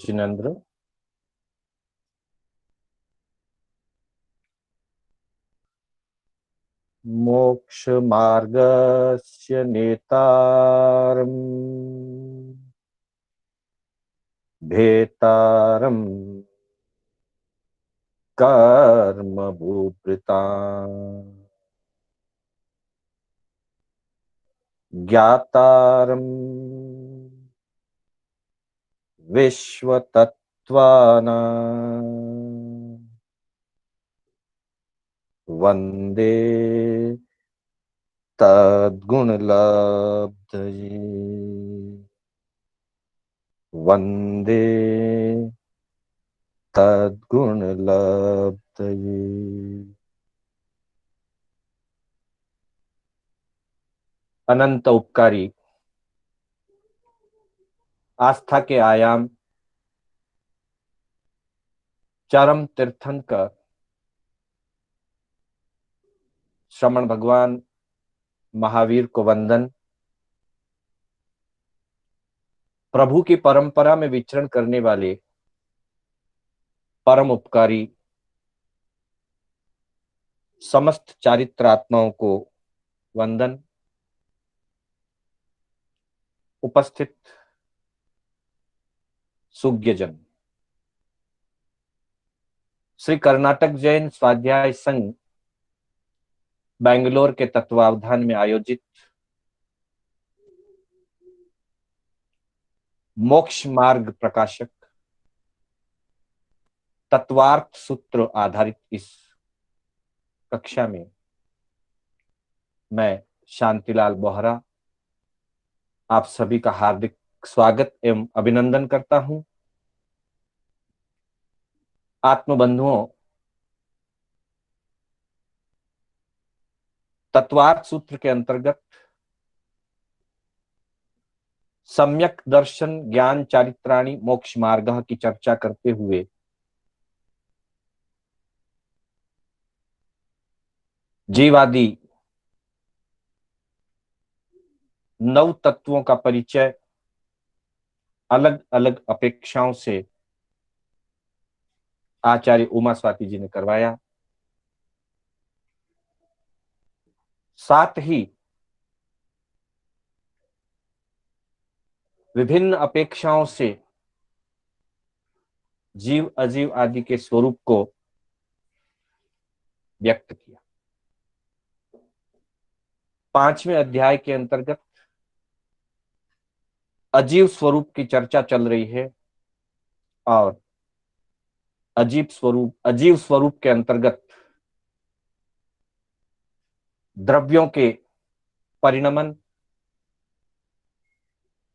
जिनेन्द्र। मोक्ष मार्गस्य नेतारम् भेतारम् कर्म भूभृता ज्ञातारम् विश्वतत्त्वानाम् वन्दे तद्गुणलब्धये। वन्दे तद्गुणलब्धये। अनंत उपकारी, आस्था के आयाम, चरम तीर्थंकर श्रमण भगवान महावीर को वंदन। प्रभु की परंपरा में विचरण करने वाले परम उपकारी समस्त चारित्रात्माओं को वंदन। उपस्थित सुज्ञजन, श्री कर्नाटक जैन स्वाध्याय संघ बेंगलोर के तत्वावधान में आयोजित मोक्ष मार्ग प्रकाशक तत्वार्थ सूत्र आधारित इस कक्षा में मैं शांतिलाल बोहरा आप सभी का हार्दिक स्वागत एवं अभिनंदन करता हूं। आत्मबंधुओं, तत्वार्थ सूत्र के अंतर्गत सम्यक दर्शन ज्ञान चारित्राणि मोक्ष मार्ग की चर्चा करते हुए जीवादि 9 तत्वों का परिचय अलग अलग अपेक्षाओं से आचार्य उमा स्वाति जी ने करवाया। साथ ही विभिन्न अपेक्षाओं से जीव अजीव आदि के स्वरूप को व्यक्त किया। 5वें अध्याय के अंतर्गत अजीव स्वरूप की चर्चा चल रही है और अजीव स्वरूप के अंतर्गत द्रव्यों के परिणमन,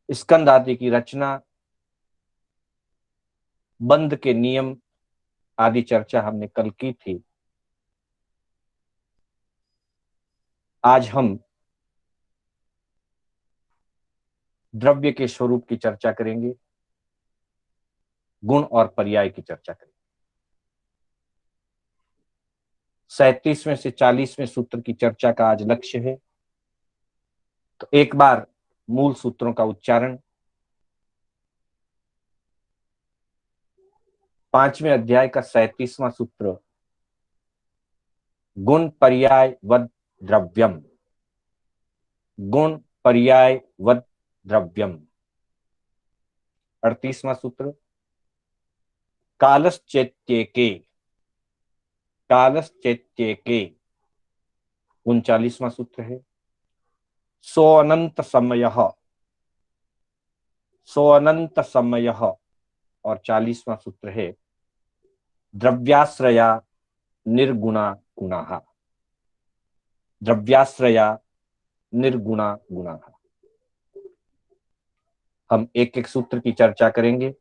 स्कंद आदि की रचना, बंध के नियम आदि चर्चा हमने कल की थी। आज हम द्रव्य के स्वरूप की चर्चा करेंगे, गुण और पर्याय की चर्चा करेंगे। 37वें से 40वें सूत्र की चर्चा का आज लक्ष्य है। तो एक बार मूल सूत्रों का उच्चारण। 5वें अध्याय का 37वां सूत्र गुण पर्याय वद द्रव्यम। गुण पर्याय वद द्रव्यम। 38वां सूत्र कालश्चैत्येके। कालश्चैत्येके। 39वां सूत्र है सोऽनंत समयः। सोऽनंत समयः। और 40वां सूत्र है द्रव्याश्रया निर्गुणा गुणाः। द्रव्याश्रया निर्गुणा गुणाः। हम एक एक सूत्र की चर्चा करेंगे।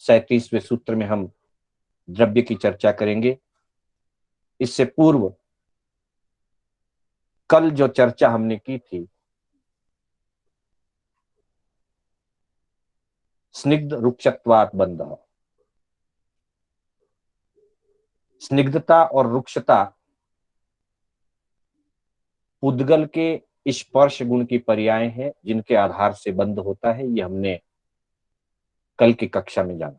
37वें सूत्र में हम द्रव्य की चर्चा करेंगे। इससे पूर्व कल जो चर्चा हमने की थी स्निग्ध रुक्षत्वात् बंधः। स्निग्धता और रुक्षता उद्गल के स्पर्श गुण की पर्याय है जिनके आधार से बंध होता है। ये हमने कल की कक्षा में जाना।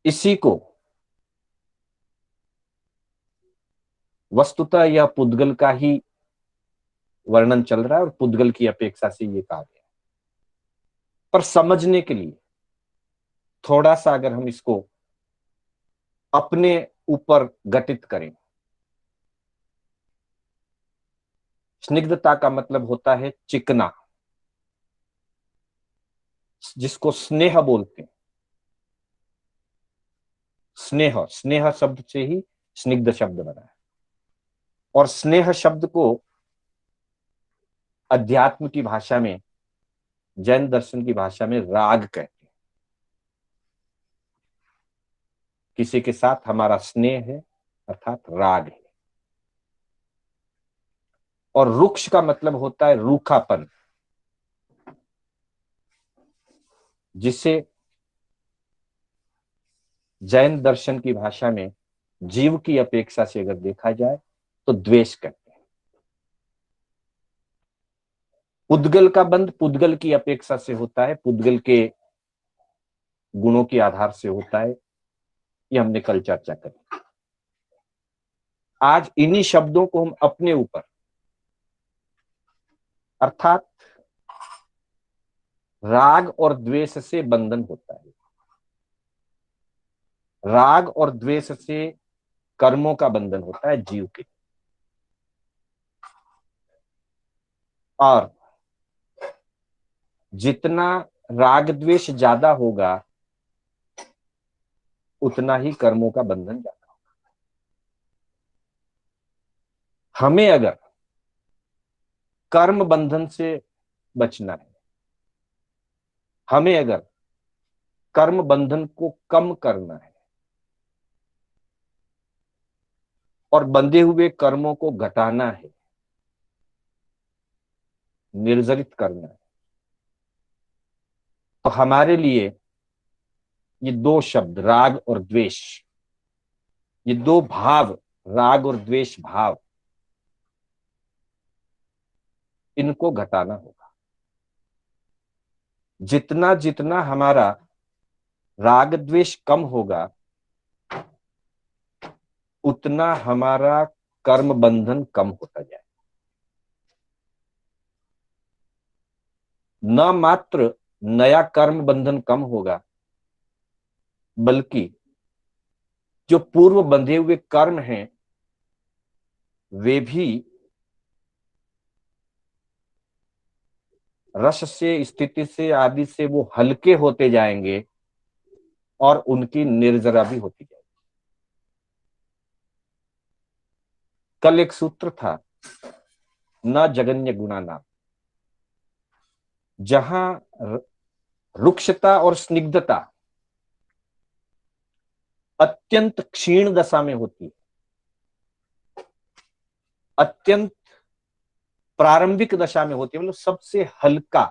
इसी को वस्तुतः यह पुद्गल का ही वर्णन चल रहा है और पुद्गल की अपेक्षा से ये कहा गया, पर समझने के लिए थोड़ा सा अगर हम इसको अपने ऊपर घटित करें, स्निग्धता का मतलब होता है चिकना, जिसको स्नेह बोलते हैं। स्नेह, स्नेह शब्द से ही स्निग्ध शब्द बना है, और स्नेह शब्द को अध्यात्म की भाषा में, जैन दर्शन की भाषा में राग कहते हैं। किसी के साथ हमारा स्नेह है अर्थात राग है। और रुक्ष का मतलब होता है रूखापन, जिसे जैन दर्शन की भाषा में जीव की अपेक्षा से अगर देखा जाए तो द्वेष कहते हैं। पुद्गल का बंध पुद्गल की अपेक्षा से होता है, पुद्गल के गुणों के आधार से होता है, ये हमने कल चर्चा करी। आज इन्हीं शब्दों को हम अपने ऊपर, अर्थात राग और द्वेष से बंधन होता है, राग और द्वेष से कर्मों का बंधन होता है जीव के। और जितना राग द्वेष ज्यादा होगा उतना ही कर्मों का बंधन ज्यादा होगा। हमें अगर कर्म बंधन से बचना है, हमें अगर कर्म बंधन को कम करना है और बंधे हुए कर्मों को घटाना है, निर्जरित करना है, तो हमारे लिए ये दो शब्द राग और द्वेष, ये दो भाव, राग और द्वेष भाव, इनको घटाना होगा। जितना जितना हमारा राग द्वेष कम होगा उतना हमारा कर्म बंधन कम होता जाए। न मात्र नया कर्म बंधन कम होगा, बल्कि जो पूर्व बंधे हुए कर्म हैं वे भी रस से, स्थिति से, आदि से वो हल्के होते जाएंगे और उनकी निर्जरा भी होती जाएगी। कल एक सूत्र था, न जगन्य गुणा नाम, जहां रुक्षता और स्निग्धता अत्यंत क्षीण दशा में होती है, अत्यंत प्रारंभिक दशा में होती है, मतलब सबसे हल्का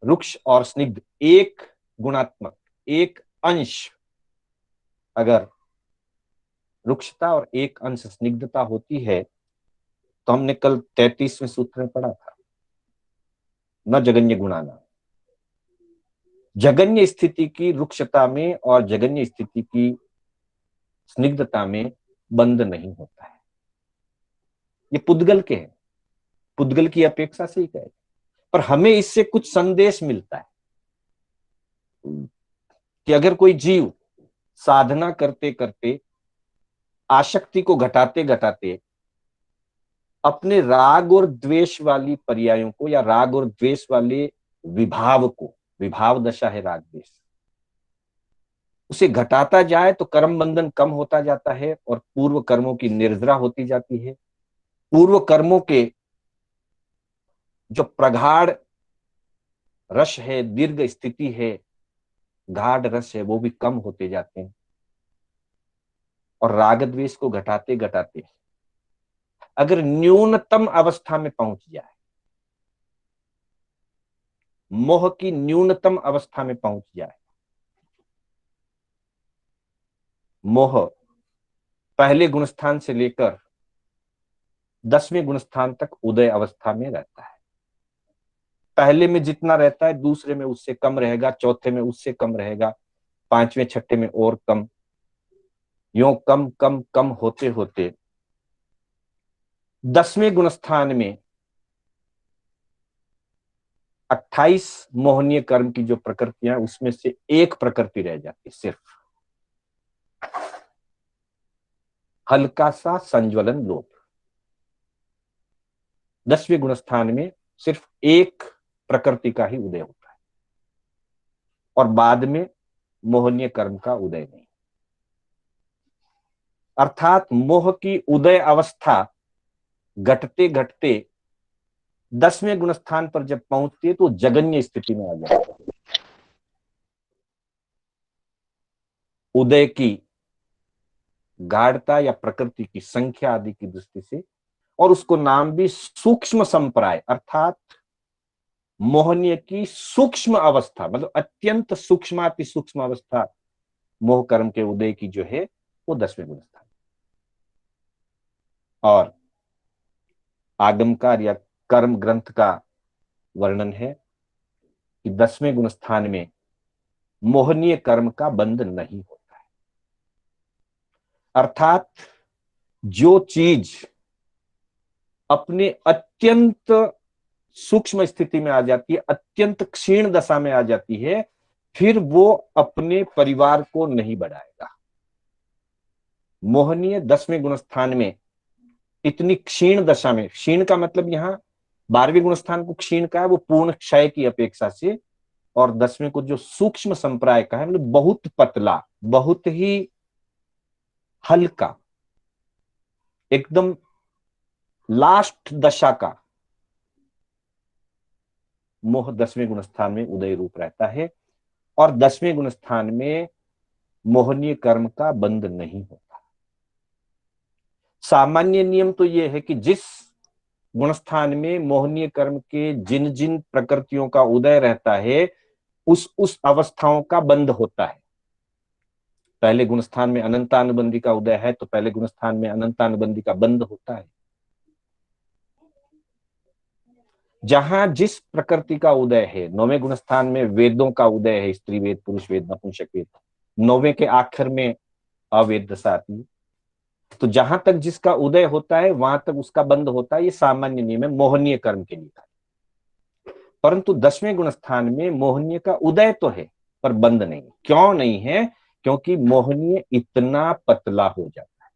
रुक्ष और स्निग्ध एक गुणात्मक, एक अंश अगर रुक्षता और एक अंश स्निग्धता होती है, तो हमने कल 33वें सूत्र में पढ़ा था, न जगन्य गुणाना। जगन्य स्थिति की रुक्षता में और जगन्य स्थिति की स्निग्धता में बंध नहीं होता है। ये पुद्गल के हैं, पुद्गल की अपेक्षा से ही कहे, पर हमें इससे कुछ संदेश मिलता है कि अगर कोई जीव साधना करते करते, आसक्ति को घटाते घटाते अपने राग और द्वेष वाली पर्यायों को, या राग और द्वेष वाले विभाव को, विभाव दशा है राग द्वेष, उसे घटाता जाए तो कर्म बंधन कम होता जाता है और पूर्व कर्मों की निर्जरा होती जाती है। पूर्व कर्मों के जो प्रगाढ़ रस है, दीर्घ स्थिति है, गाढ़ रस है, वो भी कम होते जाते हैं। और राग द्वेष को घटाते घटाते अगर न्यूनतम अवस्था में पहुंच जाए, मोह की न्यूनतम अवस्था में पहुंच जाए, मोह पहले गुणस्थान से लेकर 10वें गुणस्थान तक उदय अवस्था में रहता है, पहले में जितना रहता है दूसरे में उससे कम रहेगा, चौथे में उससे कम रहेगा, पांचवें छठे में और कम, यूं कम कम कम होते होते 10वें गुणस्थान में 28 मोहनीय कर्म की जो प्रकृतियां, उसमें से एक प्रकृति रह जाती है सिर्फ, हल्का सा संज्वलन लोभ। 10वें गुणस्थान में सिर्फ एक प्रकृति का ही उदय होता है और बाद में मोहनीय कर्म का उदय नहीं। अर्थात मोह की उदय अवस्था घटते घटते 10वें गुणस्थान पर जब पहुंचती है तो जगन्य स्थिति में आ जाती है। उदय की गाढ़ता या प्रकृति की संख्या आदि की दृष्टि से, और उसको नाम भी सूक्ष्म संप्राय, अर्थात मोहनीय की सूक्ष्म अवस्था, मतलब अत्यंत सूक्ष्माति सूक्ष्म अवस्था मोह कर्म के उदय की जो है वो 10वें गुणस्थान। और आगमकार या कर्म ग्रंथ का वर्णन है कि 10वें गुणस्थान में मोहनीय कर्म का बंध नहीं होता है। अर्थात जो चीज अपने अत्यंत सूक्ष्म स्थिति में आ जाती है, अत्यंत क्षीण दशा में आ जाती है, फिर वो अपने परिवार को नहीं बढ़ाएगा। मोहनीय 10वें गुणस्थान में इतनी क्षीण दशा में, क्षीण का मतलब यहां 12वें गुणस्थान को क्षीण का है वो पूर्ण क्षय की अपेक्षा से, और 10वें को जो सूक्ष्म संप्राय का है मतलब बहुत पतला, बहुत ही हल्का, एकदम लास्ट दशा का मोह 10वें गुणस्थान में उदय रूप रहता है। और 10वें गुणस्थान में मोहनीय कर्म का बंध नहीं होता। सामान्य नियम तो यह है कि जिस गुणस्थान में मोहनीय कर्म के जिन जिन प्रकृतियों का उदय रहता है उस अवस्थाओं का बंध होता है। पहले गुणस्थान में अनंतानुबंधी का उदय है तो पहले गुणस्थान में अनंतानुबंधी का बंध होता है। जहां जिस प्रकृति का उदय है, 9वें गुणस्थान में वेदों का उदय है, स्त्री वेद, पुरुष वेद, नपुंसक वेद, 9वें के आखिर में अवेद दशा आती है, तो जहां तक जिसका उदय होता है वहां तक उसका बंध होता है। ये सामान्य नियम है मोहनीय कर्म के लिए। परंतु 10वें गुणस्थान में मोहनीय का उदय तो है पर बंध नहीं। क्यों नहीं है? क्योंकि मोहनीय इतना पतला हो जाता है,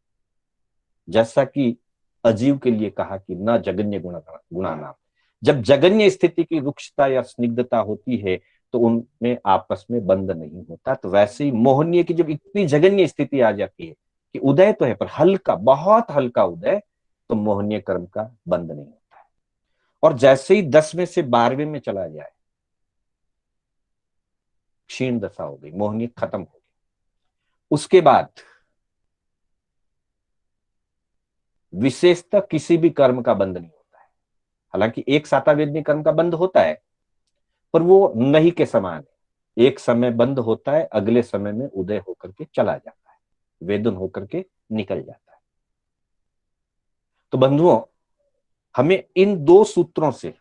जैसा कि अजीव के लिए कहा कि न जगन्य गुणा नाम। जब जगन्य स्थिति की रुक्षता या स्निग्धता होती है तो उनमें आपस में बंध नहीं होता। तो वैसे ही मोहनीय की जब इतनी जगन्य स्थिति आ जाती है कि उदय तो है पर हल्का, बहुत हल्का उदय, तो मोहनीय कर्म का बंध नहीं होता है। और जैसे ही 10वें से 12वें में चला जाए, क्षीण दशा हो गई, मोहनीय खत्म हो गई, उसके बाद विशेषतः किसी भी कर्म का बंध नहीं होता है। हालांकि एक सातावेदनी कर्म का बंध होता है पर वो नहीं के समान है। एक समय बंद होता है, अगले समय में उदय होकर के चला जाता है, वेदन होकर के निकल जाता है। तो बंधुओं, हमें इन दो सूत्रों से,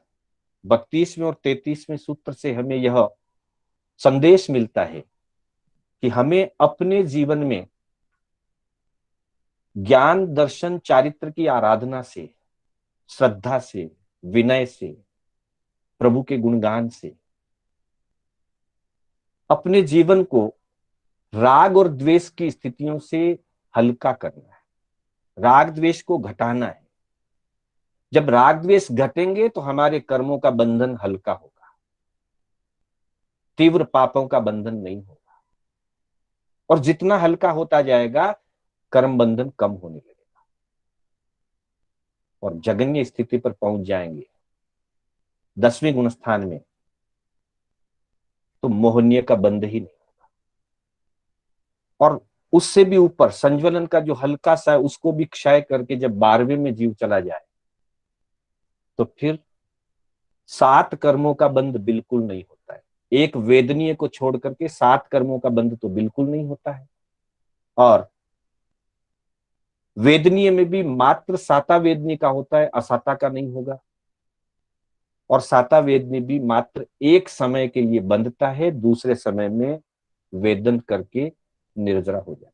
32वें और 33वें सूत्र से हमें यह संदेश मिलता है कि हमें अपने जीवन में ज्ञान, दर्शन, चारित्र की आराधना से, श्रद्धा से, विनय से, प्रभु के गुणगान से अपने जीवन को राग और द्वेष की स्थितियों से हल्का करना है, राग द्वेष को घटाना है। जब राग द्वेष घटेंगे तो हमारे कर्मों का बंधन हल्का होगा, तीव्र पापों का बंधन नहीं होगा, और जितना हल्का होता जाएगा कर्म बंधन कम होने लगेगा और जगन्य स्थिति पर पहुंच जाएंगे 10वें गुणस्थान में, तो मोहनीय का बंध ही नहीं होगा। और उससे भी ऊपर संज्वलन का जो हल्का सा है उसको भी क्षय करके जब 12वें में जीव चला जाए तो फिर 7 कर्मों का बंध बिल्कुल नहीं होता है। एक वेदनीय को छोड़ करके 7 कर्मों का बंध तो बिल्कुल नहीं होता है। और वेदनीय में भी मात्र साता वेदनीय का होता है, असाता का नहीं होगा। और साता वेदनी भी मात्र एक समय के लिए बंधता है, दूसरे समय में वेदन करके निर्जरा हो जाता,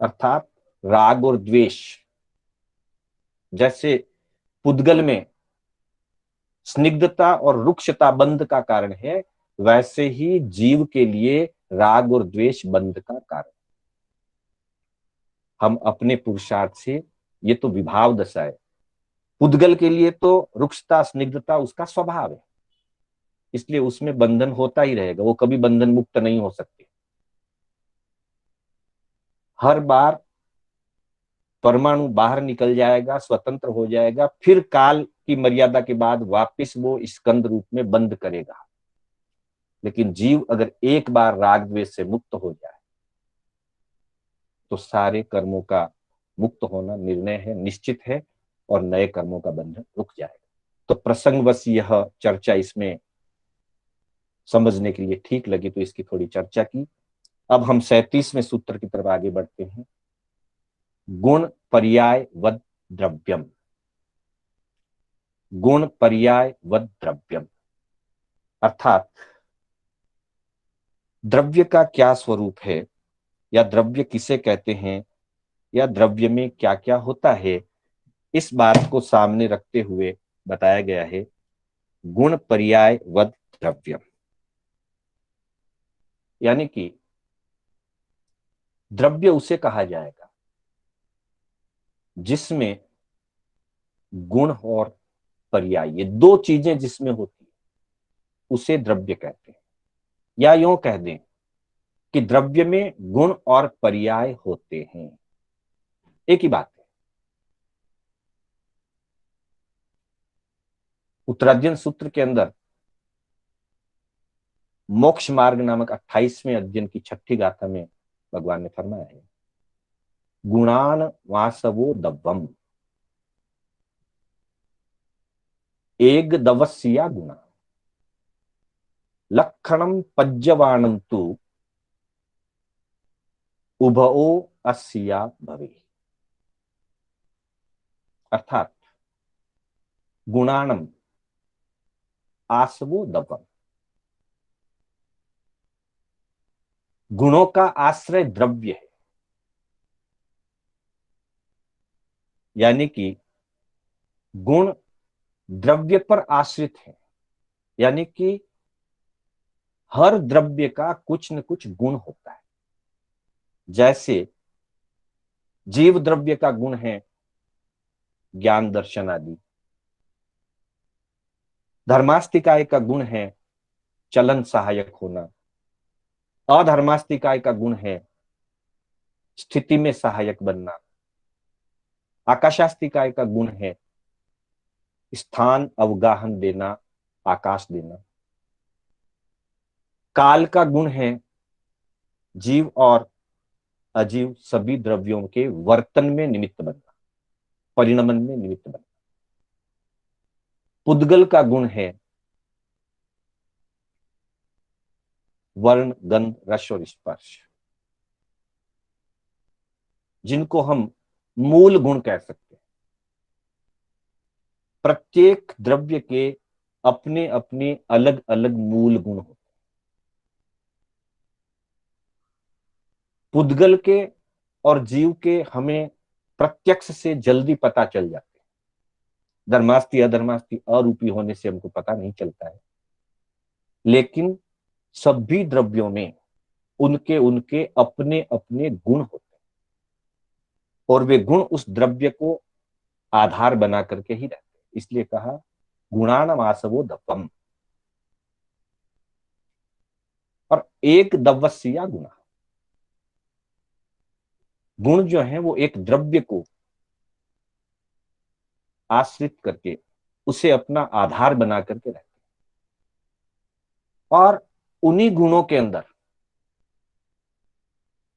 अर्थात राग और द्वेष जैसे पुद्गल में स्निग्धता और रुक्षता बंध का कारण है, वैसे ही जीव के लिए राग और द्वेष बंध का कारण। हम अपने पुरुषार्थ से, ये तो विभाव दशा है, पुद्गल के लिए तो रुक्षता स्निग्धता उसका स्वभाव है, इसलिए उसमें बंधन होता ही रहेगा, वो कभी बंधन मुक्त नहीं हो सकती। हर बार परमाणु बाहर निकल जाएगा, स्वतंत्र हो जाएगा, फिर काल की मर्यादा के बाद वापस वो स्कंद रूप में बंद करेगा। लेकिन जीव अगर एक बार राग द्वेष से मुक्त हो जाए तो सारे कर्मों का मुक्त होना निर्णय है, निश्चित है, और नए कर्मों का बंधन रुक जाएगा। तो प्रसंगवश यह चर्चा इसमें समझने के लिए ठीक लगी तो इसकी थोड़ी चर्चा की। अब हम 37वें सूत्र की तरफ आगे बढ़ते हैं। गुण पर्याय वद द्रव्यम। गुण पर्याय वद द्रव्यम अर्थात द्रव्य का क्या स्वरूप है, या द्रव्य किसे कहते हैं, या द्रव्य में क्या क्या होता है, इस बात को सामने रखते हुए बताया गया है गुण पर्याय वद द्रव्यम। यानी कि द्रव्य उसे कहा जाएगा जिसमें गुण और पर्याय, ये दो चीजें जिसमें होती है, उसे द्रव्य कहते हैं। या यूं कह दें कि द्रव्य में गुण और पर्याय होते हैं, एक ही बात है। उत्तराध्ययन सूत्र के अंदर मोक्ष मार्ग नामक 28वें अध्ययन की 6ठी गाथा में भगवान ने फरमाया है गुणान वासवो दव्वम एक दवस्या गुणा लक्षणम पज्यवाणम तु उभओ अस्या भवे। अर्थात गुणानम आसवो दव्वम, गुणों का आश्रय द्रव्य है, यानी कि गुण द्रव्य पर आश्रित है, यानी कि हर द्रव्य का कुछ न कुछ गुण होता है। जैसे जीव द्रव्य का गुण है ज्ञान दर्शन आदि, धर्मास्तिकाय का गुण है चलन सहायक होना, अधर्मास्तिकाय का गुण है स्थिति में सहायक बनना, आकाशास्तिकाय का गुण है स्थान अवगाहन देना, आकाश देना, काल का गुण है जीव और अजीव सभी द्रव्यों के वर्तन में निमित्त बनना, परिणमन में निमित्त बनना। पुद्गल का गुण है वर्ण गंध रस और स्पर्श, जिनको हम मूल गुण कह सकते हैं। प्रत्येक द्रव्य के अपने अपने अलग अलग मूल गुण होते हैं। पुद्गल के और जीव के हमें प्रत्यक्ष से जल्दी पता चल जाते हैं, धर्मास्ति अधर्मास्ति अरूपी होने से हमको पता नहीं चलता है, लेकिन सभी द्रव्यों में उनके उनके अपने अपने गुण होते हैं, और वे गुण उस द्रव्य को आधार बना करके ही रहते हैं। इसलिए कहा गुणानाम आसवो दव्वम, और एक दव्वस्या गुणा, गुण जो है वो एक द्रव्य को आश्रित करके उसे अपना आधार बना करके रहते हैं, और उन्हीं गुणों के अंदर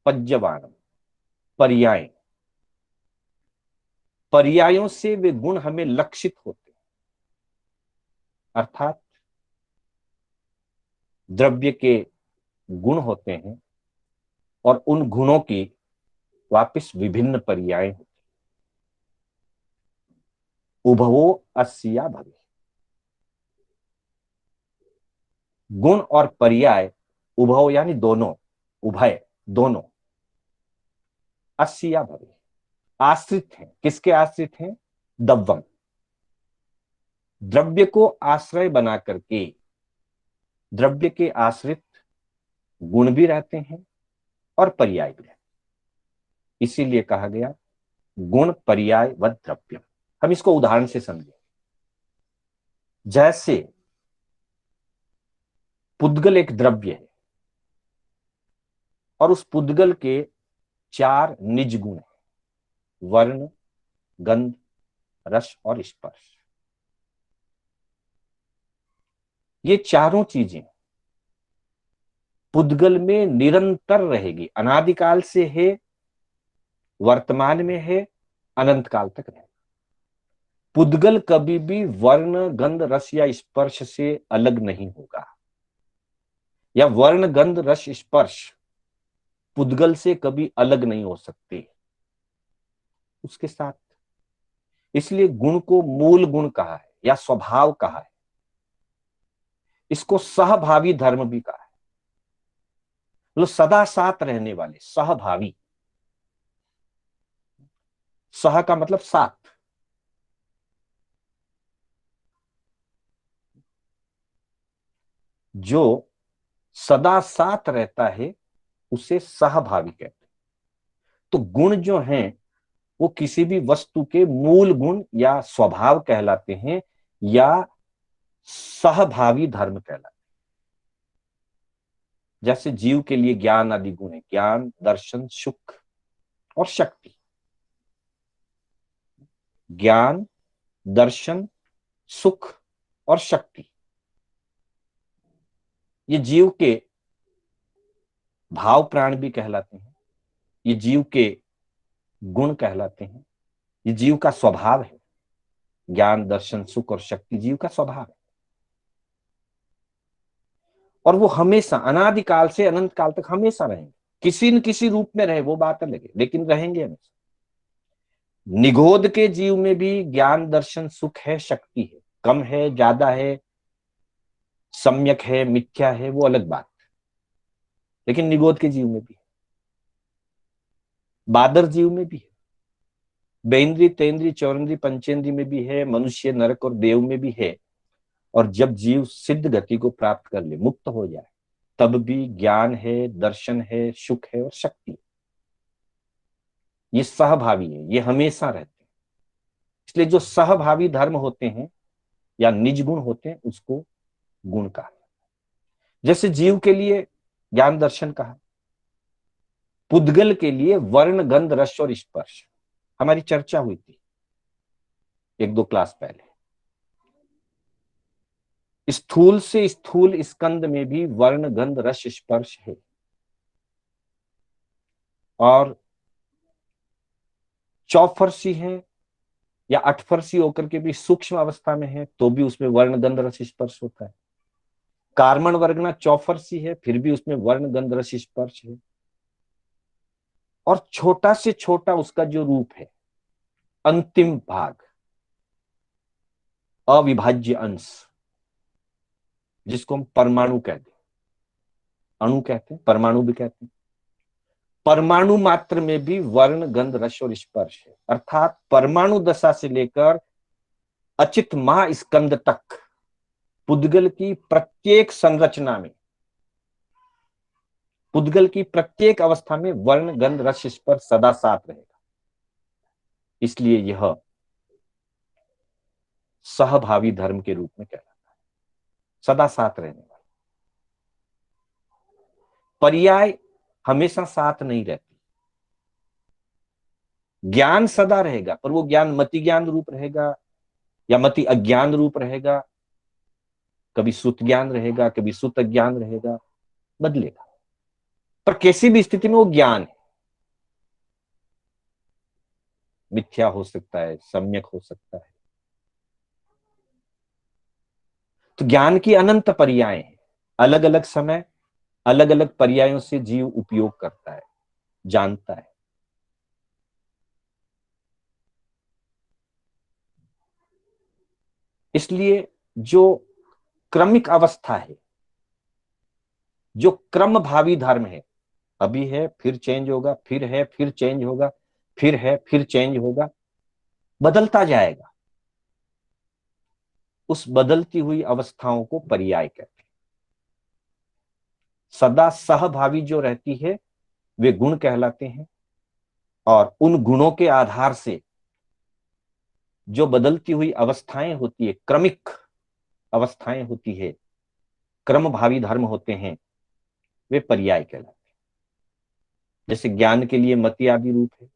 पज्यवाणम पर्याय, पर्यायों से वे गुण हमें लक्षित होते हैं। अर्थात द्रव्य के गुण होते हैं और उन गुणों की वापिस विभिन्न पर्याय होती, उभवो अस्या भवे। गुण और पर्याय उभय यानी दोनों, उभय दोनों, अस्या भवे, आश्रित हैं। किसके आश्रित हैं? दव्वम, द्रव्य को आश्रय बना करके द्रव्य के आश्रित गुण भी रहते हैं और पर्याय भी रहते हैं। इसीलिए कहा गया गुण पर्याय व द्रव्यम। हम इसको उदाहरण से समझें। जैसे पुद्गल एक द्रव्य है और उस पुद्गल के 4 निज गुण हैं, वर्ण, गंध, रस और स्पर्श। ये चारों चीजें पुद्गल में निरंतर रहेगी, अनादिकाल से है, वर्तमान में है, अनंत काल तक रहेगा। पुद्गल कभी भी वर्ण, गंध, रस या स्पर्श से अलग नहीं होगा, या वर्ण, गंध, रस, स्पर्श पुद्गल से कभी अलग नहीं हो सकते उसके साथ। इसलिए गुण को मूल गुण कहा है या स्वभाव कहा है। इसको सहभावी धर्म भी कहा है, मतलब सदा साथ रहने वाले, सहभावी। सह का मतलब साथ, जो सदा साथ रहता है उसे सहभावी कहते हैं। तो गुण जो हैं वो किसी भी वस्तु के मूल गुण या स्वभाव कहलाते हैं, या सहभावी धर्म कहलाते हैं। जैसे जीव के लिए ज्ञान आदि गुण है, ज्ञान, दर्शन, सुख और शक्ति। ज्ञान, दर्शन, सुख और शक्ति, ये जीव के भाव प्राण भी कहलाते हैं, ये जीव के गुण कहलाते हैं, ये जीव का स्वभाव है। ज्ञान, दर्शन, सुख और शक्ति जीव का स्वभाव है, और वो हमेशा अनादिकाल से अनंत काल तक हमेशा रहेंगे। किसी न किसी रूप में रहे वो बात अलग है, लेकिन रहेंगे हमेशा। निगोद के जीव में भी ज्ञान, दर्शन, सुख है, शक्ति है, कम है, ज्यादा है, सम्यक है, मिथ्या है, वो अलग बात, लेकिन निगोद के जीव में भी है, बादर जीव में भी है, बेन्द्री, तेन्द्री, चौरंद्री, पंचेंद्री में भी है, मनुष्य, नरक और देव में भी है। और जब जीव सिद्ध गति को प्राप्त कर ले, मुक्त हो जाए, तब भी ज्ञान है, दर्शन है, सुख है और शक्ति। ये सहभावी है, ये हमेशा रहते हैं। इसलिए जो सहभावी धर्म होते हैं या निज गुण होते हैं उसको गुण कहा। जैसे जीव के लिए ज्ञान, दर्शन कहा, पुद्गल के लिए वर्ण, गंध, रस और स्पर्श। हमारी चर्चा हुई थी 1-2 क्लास पहले। स्थूल से स्थूल स्कंद में भी वर्ण, गंध, रस, स्पर्श है, और चौफरसी है या अठफरसी होकर के भी सूक्ष्म अवस्था में है तो भी उसमें वर्ण, गंध, रस, स्पर्श होता है। कार्मण वर्गना चौफरसी है, फिर भी उसमें वर्ण, गंध, रस, स्पर्श है। और छोटा से छोटा उसका जो रूप है, अंतिम भाग, अविभाज्य अंश, जिसको हम परमाणु कहते हैं, अणु कहते हैं, परमाणु भी कहते हैं। परमाणु मात्र में भी वर्ण, गंध, रस और स्पर्श है। अर्थात परमाणु दशा से लेकर अचित महास्कंद तक पुद्गल की प्रत्येक संरचना में, पुद्गल की प्रत्येक अवस्था में वर्ण, गंध, रस, स्पर्श सदा साथ रहेगा। इसलिए यह सहभावी धर्म के रूप में कहलाता है, सदा साथ रहने वाला। पर्याय हमेशा साथ नहीं रहती। ज्ञान सदा रहेगा, पर वो ज्ञान मति ज्ञान रूप रहेगा या मति अज्ञान रूप रहेगा, कभी सुत ज्ञान रहेगा, कभी सुत अज्ञान रहेगा, बदलेगा, पर किसी भी स्थिति में वो ज्ञान है। मिथ्या हो सकता है, सम्यक हो सकता है। तो ज्ञान की अनंत पर्याय हैं। अलग अलग समय अलग अलग पर्यायों से जीव उपयोग करता है, जानता है। इसलिए जो क्रमिक अवस्था है जो क्रम भावी धर्म है, अभी है फिर चेंज होगा, फिर है फिर चेंज होगा, फिर है फिर चेंज होगा, बदलता जाएगा, उस बदलती हुई अवस्थाओं को पर्याय कहते हैं। सदा सहभावी जो रहती है वे गुण कहलाते हैं, और उन गुणों के आधार से जो बदलती हुई अवस्थाएं होती है, क्रमिक अवस्थाएं होती है, क्रम भावी धर्म होते हैं, वे पर्याय कहलाते हैं। जैसे ज्ञान के लिए मति आदि रूप है,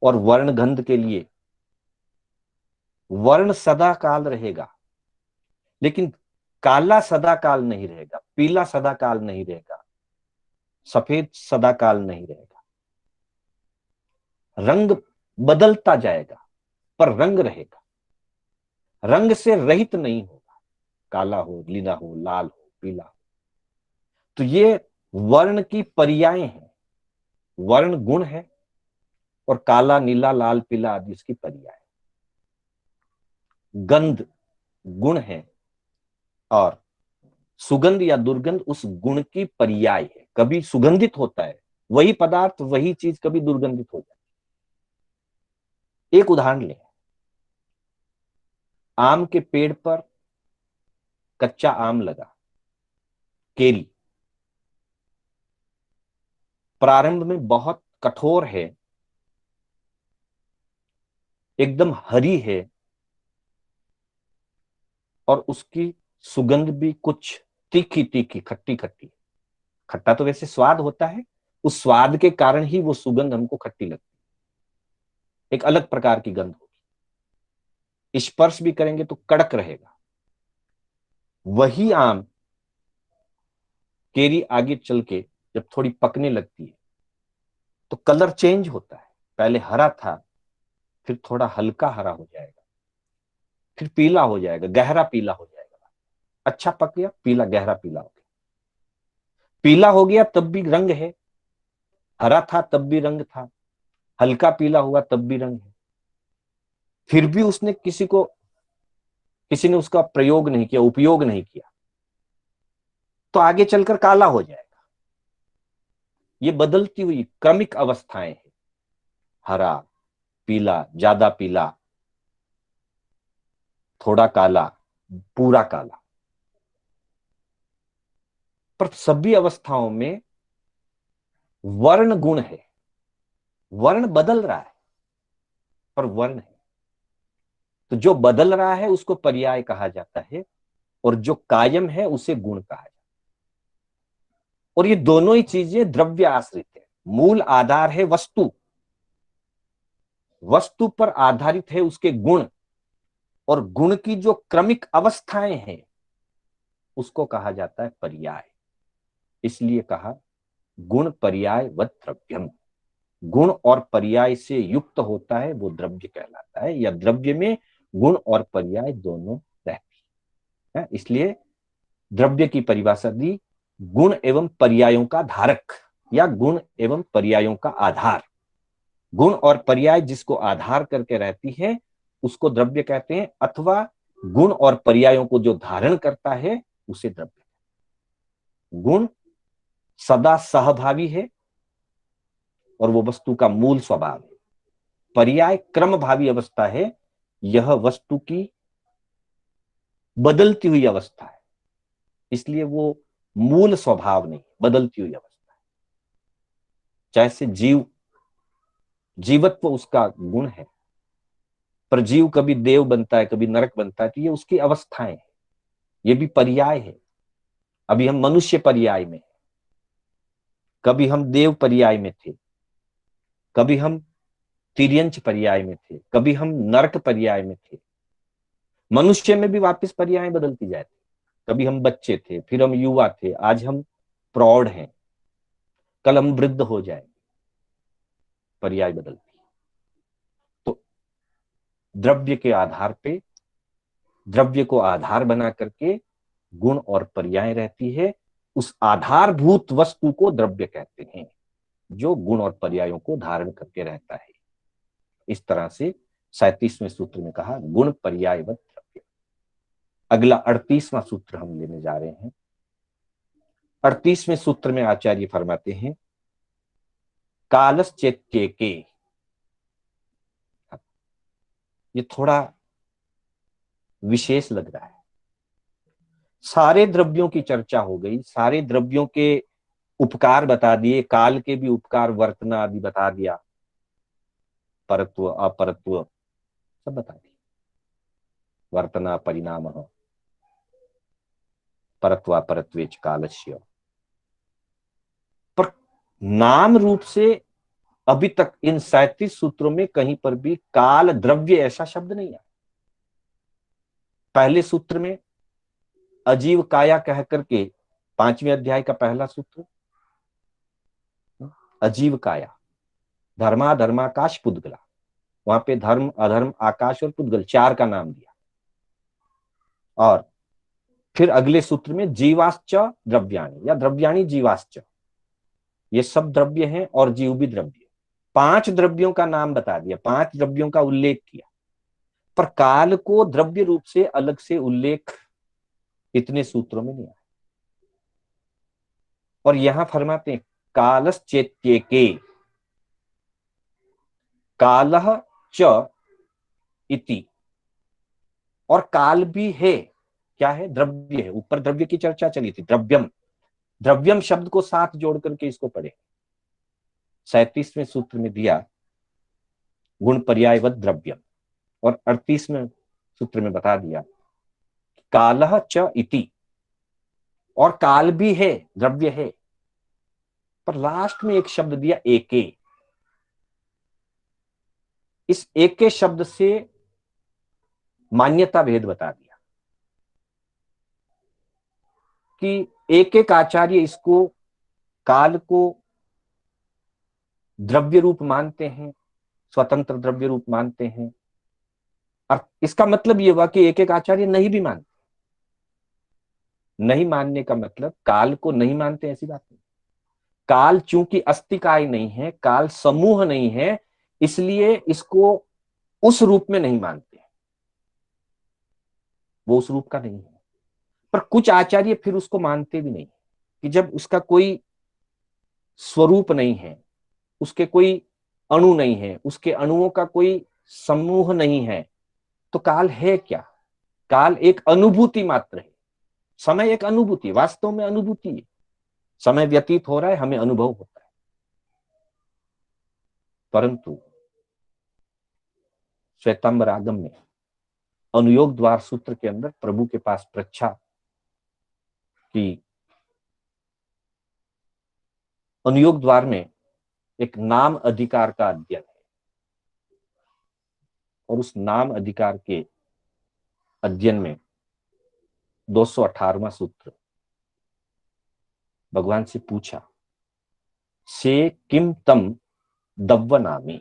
और वर्ण गंध के लिए वर्ण सदा काल रहेगा, लेकिन काला सदा काल नहीं रहेगा, पीला सदा काल नहीं रहेगा, सफेद सदा काल नहीं रहेगा। रंग बदलता जाएगा पर रंग रहेगा, रंग से रहित नहीं होगा, काला हो, नीला हो, लाल हो, पीला हो। तो ये वर्ण की पर्याय हैं, वर्ण गुण है और काला, नीला, लाल, पीला आदि इसकी पर्याय। गंध गुण है और सुगंध या दुर्गंध उस गुण की पर्याय है। कभी सुगंधित होता है वही पदार्थ, वही चीज कभी दुर्गंधित हो जाती है। एक उदाहरण लें, आम के पेड़ पर कच्चा आम लगा, केरी, प्रारंभ में बहुत कठोर है, एकदम हरी है, और उसकी सुगंध भी कुछ तीखी तीखी, खट्टी खट्टी। खट्टा तो वैसे स्वाद होता है, उस स्वाद के कारण ही वो सुगंध हमको खट्टी लगती है, एक अलग प्रकार की गंध होगी। स्पर्श भी करेंगे तो कड़क रहेगा। वही आम, केरी आगे चल के जब थोड़ी पकने लगती है तो कलर चेंज होता है। पहले हरा था, फिर थोड़ा हल्का हरा हो जाएगा, फिर पीला हो जाएगा, गहरा पीला हो जाएगा। अच्छा पक गया, पीला, गहरा पीला हो गया। पीला हो गया तब भी रंग है, हरा था तब भी रंग था, हल्का पीला हुआ तब भी रंग है। फिर भी किसी ने उसका प्रयोग नहीं किया, उपयोग नहीं किया, तो आगे चलकर काला हो जाएगा। ये बदलती हुई क्रमिक अवस्थाएं हैं, हरा, पीला, ज्यादा पीला, थोड़ा काला, पूरा काला। पर सभी अवस्थाओं में वर्ण गुण है, वर्ण बदल रहा है पर वर्ण है। तो जो बदल रहा है उसको पर्याय कहा जाता है, और जो कायम है उसे गुण कहा जाता है। और ये दोनों ही चीजें द्रव्य आश्रित है। मूल आधार है वस्तु, वस्तु पर आधारित है उसके गुण, और गुण की जो क्रमिक अवस्थाएं हैं उसको कहा जाता है पर्याय। इसलिए कहा गुण पर्याय व द्रव्यम। गुण और पर्याय से युक्त होता है वो द्रव्य कहलाता है, या द्रव्य में गुण और पर्याय दोनों रहती है। इसलिए द्रव्य की परिभाषा दी, गुण एवं पर्यायों का धारक, या गुण एवं पर्यायों का आधार। गुण और पर्याय जिसको आधार करके रहती है उसको द्रव्य कहते हैं, अथवा गुण और पर्यायों को जो धारण करता है उसे द्रव्य। गुण सदा सहभावी है और वो वस्तु का मूल स्वभाव है। पर्याय क्रम भावी अवस्था है, यह वस्तु की बदलती हुई अवस्था है, इसलिए वो मूल स्वभाव नहीं, बदलती हुई अवस्था है। जैसे जीवत्व उसका गुण है, पर जीव कभी देव बनता है, कभी नरक बनता है, तो ये उसकी अवस्थाएं हैं, ये भी पर्याय है। अभी हम मनुष्य पर्याय में, कभी हम देव पर्याय में थे, कभी हम तिर्यंच पर्याय में थे, कभी हम नरक पर्याय में थे। मनुष्य में भी वापस पर्याय बदलती जाती। कभी हम बच्चे थे, फिर हम युवा थे, आज हम प्रौढ़ हैं, कल हम वृद्ध हो जाएंगे, पर्याय बदलती है। तो द्रव्य के आधार पे, द्रव्य को आधार बना करके गुण और पर्याय रहती है। उस आधारभूत वस्तु को द्रव्य कहते हैं, जो गुण और पर्यायों को धारण करके रहता है। इस तरह से 37वें सूत्र में कहा गुण पर्याय व द्रव्य। अगला 38वां सूत्र हम लेने जा रहे हैं। 38वें सूत्र में आचार्य फरमाते हैं कालश्चेत्य के। ये थोड़ा विशेष लग रहा है। सारे द्रव्यों की चर्चा हो गई, सारे द्रव्यों के उपकार बता दिए, काल के भी उपकार वर्तना आदि बता दिया, परत्व अपरत्व सब बता दिया, वर्तना परिणाम परत्वा परत्वेच कालस्य। पर नाम रूप से अभी तक इन 37 सूत्रों में कहीं पर भी काल द्रव्य ऐसा शब्द नहीं आया। पहले सूत्र में अजीव काया कह करके 5वें अध्याय का पहला सूत्र, अजीव काया धर्मा धर्माकाश पुद्गला, वहां पे धर्म अधर्म आकाश और पुद्गल 4 का नाम दिया। और फिर अगले सूत्र में जीवाश्च द्रव्याणी या द्रव्याणी जीवाश्च, ये सब द्रव्य हैं और जीव भी द्रव्य। 5 द्रव्यों का नाम बता दिया, 5 द्रव्यों का उल्लेख किया, पर काल को द्रव्य रूप से अलग से उल्लेख इतने सूत्रों में नहीं आया। और यहां फरमाते हैं कालश्चेत्य के, कालः च इति, और काल भी है, क्या है, द्रव्य है। ऊपर द्रव्य की चर्चा चली थी, द्रव्यम, द्रव्यम शब्द को साथ जोड़ करके इसको पढ़े। 37वें सूत्र में दिया गुण पर्यायवत द्रव्यम, और 38वें सूत्र में बता दिया कालः च इति, और काल भी है, द्रव्य है, पर लास्ट में एक शब्द दिया एके। इस एके शब्द से मान्यता भेद बता दिया कि एक एक आचार्य इसको काल को द्रव्य रूप मानते हैं, स्वतंत्र द्रव्य रूप मानते हैं। और इसका मतलब यह हुआ कि एक एक आचार्य नहीं भी मानते। नहीं मानने का मतलब काल को नहीं मानते ऐसी बात नहीं। काल चूंकि अस्तिकाय नहीं है, काल समूह नहीं है, इसलिए इसको उस रूप में नहीं मानते, वो उस रूप का नहीं है। पर कुछ आचार्य फिर उसको मानते भी नहीं कि जब उसका कोई स्वरूप नहीं है, उसके कोई अणु नहीं है, उसके अणुओं का कोई समूह नहीं है, तो काल है क्या? काल एक अनुभूति मात्र है। समय एक अनुभूति, वास्तव में अनुभूति है। समय व्यतीत हो रहा है, हमें अनुभव होता है। परंतु श्वेतांबर आगम में अनुयोग द्वार सूत्र के अंदर प्रभु के पास पृच्छा कि अनुयोग द्वार में एक नाम अधिकार का अध्ययन है, और उस नाम अधिकार के अध्ययन में 218वां सूत्र भगवान से पूछा से किम तम दव्व नामी,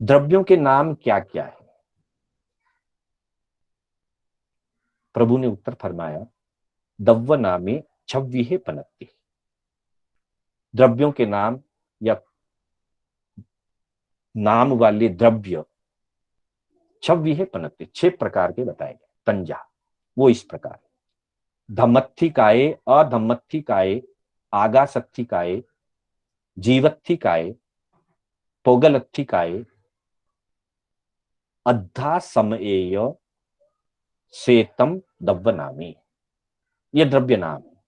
द्रव्यों के नाम क्या क्या है? प्रभु ने उत्तर फरमाया दव्व नामे छव्वीहे पनत्ति, द्रव्यों के नाम या नाम वाले द्रव्य छव्वीहे पनत्ति 6 प्रकार के बताए गए। तंजा वो इस प्रकार, धम्मत्थिकाये, अधम्मत्थिकाये, आगासत्थिकाये, जीवत्थिकाये, पोगलत्थिकाये, अद्धा समएय सेतम दव्व नामी, ये द्रव्य नाम है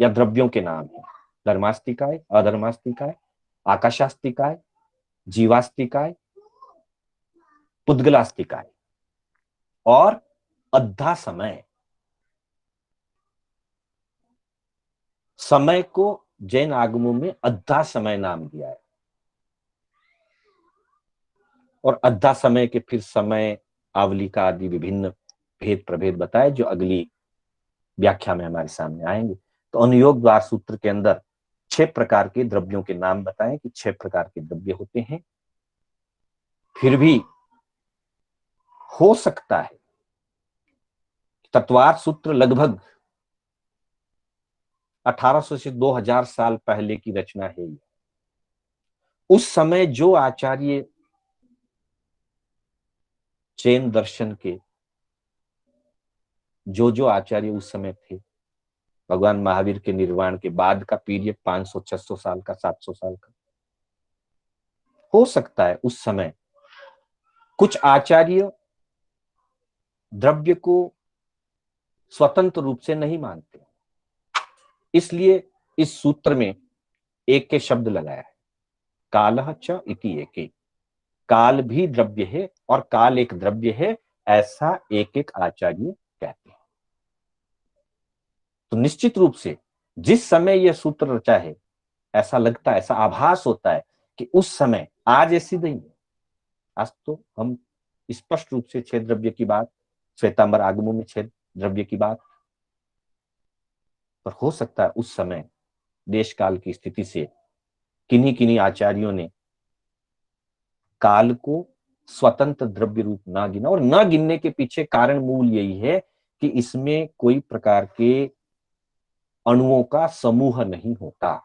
या द्रव्यों के नाम है। धर्मास्तिकाय, अधर्मास्तिकाय, आकाशास्तिकाय, जीवास्तिकाय, पुद्गलास्तिकाय और अद्धा समय। समय को जैन आगमों में अद्धा समय नाम दिया है, और अद्धा समय के फिर समय आवली का आदि विभिन्न भेद प्रभेद बताए, जो अगली व्याख्या में हमारे सामने आएंगे। तो अनुयोग द्वार सूत्र के अंदर 6 प्रकार के द्रव्यों के नाम बताएं कि 6 प्रकार के द्रव्य होते हैं। फिर भी हो सकता है तत्वार्थ सूत्र लगभग 1800 से 2000 साल पहले की रचना है। उस समय जो आचार्य जैन दर्शन के जो आचार्य उस समय थे, भगवान महावीर के निर्वाण के बाद का पीरियड 500-600 साल का, 700 साल का हो सकता है। उस समय कुछ आचार्य द्रव्य को स्वतंत्र रूप से नहीं मानते, इसलिए इस सूत्र में एक के शब्द लगाया है, कालः च इति एके। काल भी द्रव्य है और काल एक द्रव्य है, ऐसा एक एक आचार्य कहते हैं। तो निश्चित रूप से जिस समय यह सूत्र रचा है, ऐसा लगता है, ऐसा आभास होता है कि उस समय, आज ऐसी नहीं है। आज तो हम स्पष्ट रूप से छह द्रव्य की बात, श्वेतांबर आगमों में छह द्रव्य की बात, पर हो सकता है उस समय देश काल की स्थिति से किन्हीं किन्हीं आचार्यों ने काल को स्वतंत्र द्रव्य रूप ना गिना, और न गिनने के पीछे कारण मूल यही है कि इसमें कोई प्रकार के अणुओं का समूह नहीं होता।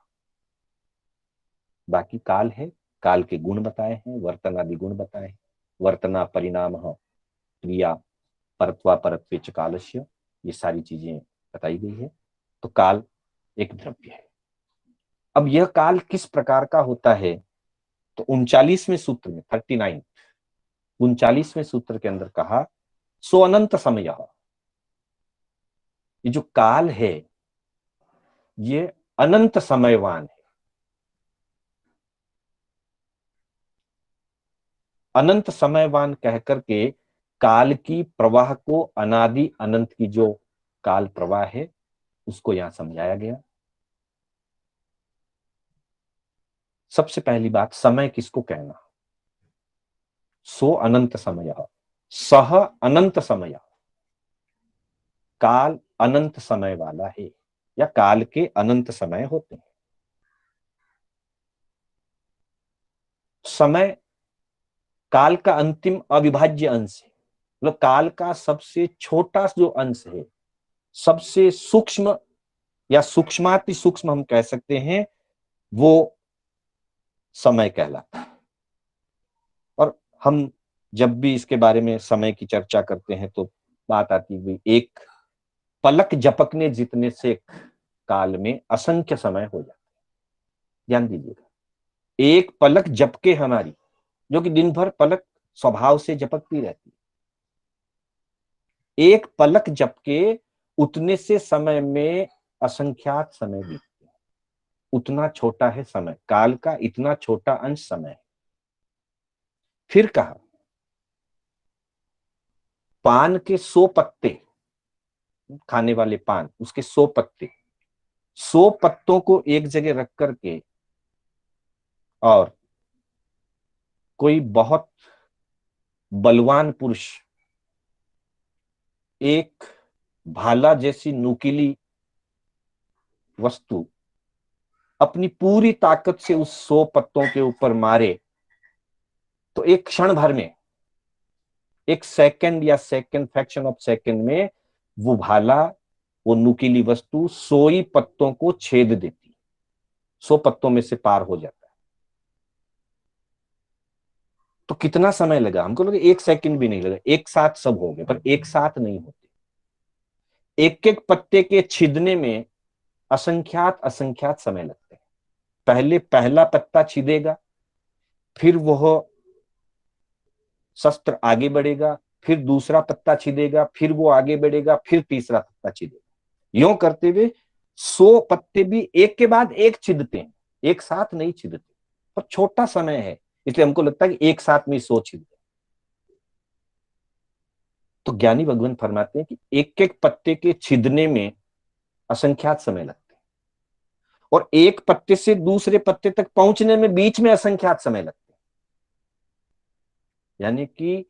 बाकी काल है, काल के गुण बताए हैं, वर्तन आदि गुण बताए हैं, वर्तना परिणाम क्रिया परत्वा परत्वेच कालस्य, ये सारी चीजें बताई गई है। तो काल एक द्रव्य है। अब यह काल किस प्रकार का होता है, तो 39वें सूत्र में 39वें सूत्र के अंदर कहा, सो अनंत समय। ये जो काल है ये अनंत समयवान है। अनंत समयवान कहकर के काल की प्रवाह को, अनादि अनंत की जो काल प्रवाह है उसको यहां समझाया गया। सबसे पहली बात, समय किसको कहना, सो अनंत समय, सह अनंत समय, काल अनंत समय वाला है, या काल के अनंत समय होते हैं। समय काल का अंतिम अविभाज्य अंश है, मतलब काल का सबसे छोटा जो अंश है, सबसे सूक्ष्म या सूक्ष्माति सूक्ष्म हम कह सकते हैं, वो समय कहलाता है। और हम जब भी इसके बारे में समय की चर्चा करते हैं तो बात आती है, एक पलक झपकने जितने से काल में असंख्य समय हो जाता है। ध्यान दीजिएगा, एक पलक झपके हमारी, जो कि दिन भर पलक स्वभाव से झपकती रहती है, एक पलक झपके उतने से समय में असंख्यात समय बीतते हैं। उतना छोटा है समय, काल का इतना छोटा अंश समय है। फिर कहा, पान के 100 पत्ते, खाने वाले पान, उसके 100 पत्ते, 100 पत्तों को एक जगह रख करके और कोई बहुत बलवान पुरुष एक भाला जैसी नुकीली वस्तु अपनी पूरी ताकत से उस 100 पत्तों के ऊपर मारे, तो एक क्षण भर में, एक सेकंड या सेकंड फ्रैक्शन ऑफ सेकंड में वो भाला, वो नुकीली वस्तु 100 ही पत्तों को छेद देती, 100 पत्तों में से पार हो जाता है। तो कितना समय लगा, हमको लगा एक सेकंड भी नहीं लगा, एक साथ सब हो गए, पर एक साथ नहीं होते। एक एक पत्ते के छिदने में असंख्यात असंख्यात समय लगते हैं। पहले पहला पत्ता छिदेगा, फिर वह शस्त्र आगे बढ़ेगा, फिर दूसरा पत्ता छिदेगा, फिर वो आगे बढ़ेगा, फिर तीसरा पत्ता छिदेगा। यूं करते हुए 100 पत्ते भी एक के बाद एक छिदते हैं, एक साथ नहीं छिदते, पर छोटा समय है इसलिए हमको लगता है कि एक साथ में 100 छिदते। तो ज्ञानी भगवान फरमाते हैं कि एक एक पत्ते के छिदने में असंख्यात समय लगते हैं, और एक पत्ते से दूसरे पत्ते तक पहुंचने में बीच में असंख्यात समय लगते हैं। यानी कि